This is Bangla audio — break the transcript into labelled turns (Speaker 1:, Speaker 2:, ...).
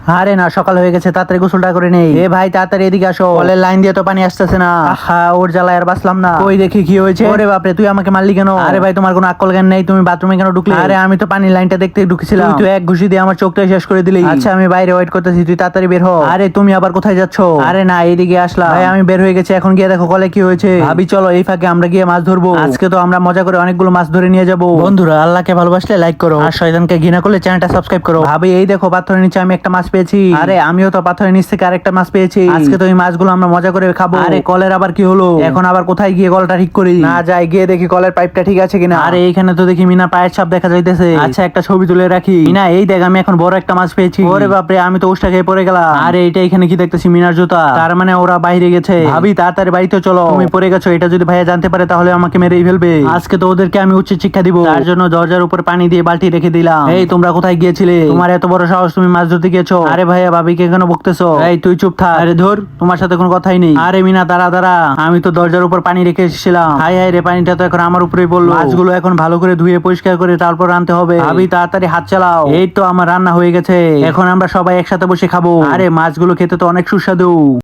Speaker 1: আরে না, সকাল হয়ে গেছে, তাড়াতাড়ি গোসলটা করে নেই। এ ভাই তাড়াতাড়ি এদিকে আসো, কলের লাইন দিয়ে তো পানি আসতেছে না। আহা, ওর জ্বালায় আর বাঁচলাম না। ওই দেখি কি হয়েছে। ওরে বাপরে, তুই আমাকে মারলি কেন? আরে ভাই, তোমার কোনো আকল জ্ঞান নেই, তুমি বাথরুমে কেন ঢুকলে? আরে আমি তো পানির লাইনটা দেখতে ঢুকেছিলাম, তুই তো এক ঘুষি দিয়ে আমার চোখটা শেষ করে দিলি। আচ্ছা, আমি বাইরে ওয়েট করতেছি, তুই তাড়াতাড়ি বের হ। আরে তুমি আবার কোথায় যাচ্ছ? আরে না, এইদিকে আসলাম। ভাই আমি বের হয়ে গেছি, এখন গিয়ে দেখো কলে কি হয়েছে। ভাবি চলো এই ফাঁকে আমরা গিয়ে মাছ ধরবো। আজকে তো আমরা মজা করে অনেকগুলো মাছ ধরে নিয়ে যাবো। বন্ধুরা, আল্লাহকে ভালোবাসলে লাইক করো, আর শয়তানকে ঘৃণা করলে চ্যানেলটা সাবস্ক্রাইব করো। ভাবি এই দেখো, পাথরের নিচে আমি একটা মাছ পেয়েছি। আরে আমিও তো পাথরের নিচ থেকে আরেকটা মাছ পেয়েছি। আজকে তো এই মাছগুলো আমরা মজা করে খাবো। আরে কলের আবার কি হলো? এখন আবার কোথায় গিয়ে কলটা ঠিক করি? না যাই, গিয়ে দেখি কলের পাইপটা ঠিক আছে কিনা। আরে এইখানে তো দেখি মিনা পায়ের ছাপ দেখা যাইতেছে। আচ্ছা, একটা ছবি তুলে রাখি। মিনা এই দেখ, আমি এখন বড় একটা মাছ পেয়েছি। ওরে বাপরে, আমি তো উষ্টা খেয়ে পড়ে গেলাম। আরে এইটা এখানে কি দেখতেছি? মিনার জুতা। তার মানে ওরা বাইরে গেছে। ভাবি তাড়াতাড়ি বাড়িতে চলো, তুমি পড়ে গেছো, এটা যদি ভাইয়া জানতে পারে তাহলে আমাকে মেরেই ফেলবে। আজকে তো ওদেরকে আমি উচিত শিক্ষা দিব। তার জন্য দরজার উপর পানি দিয়ে বালতি রেখে দিলাম। এই তোমরা কোথায় গিয়েছিলে? তোমার এত বড় সাহস, তুমি মাছ ধরতে গিয়েছো? আরে ভাইয়া, ভাবিকে কেন বকতেছো? এই তুই চুপ থাক। আরে ধর, তোমার সাথে কোনো কথাই নেই। আরে মিনা দাঁড়া দাঁড়া, আমি তো দরজার উপর পানি রেখে এসেছিলাম। হাই হাই রে, পানিটা তো এখন আমার উপরেই পড়লো। মাছগুলো এখন ভালো করে ধুয়ে পরিষ্কার করে তারপর আনতে হবে। ভাবি তাড়াতাড়ি হাত চালাও। এই তো আমার রান্না হয়ে গেছে, এখন আমরা সবাই একসাথে বসে খাবো। আরে মাছগুলো খেতে তো অনেক সুস্বাদু।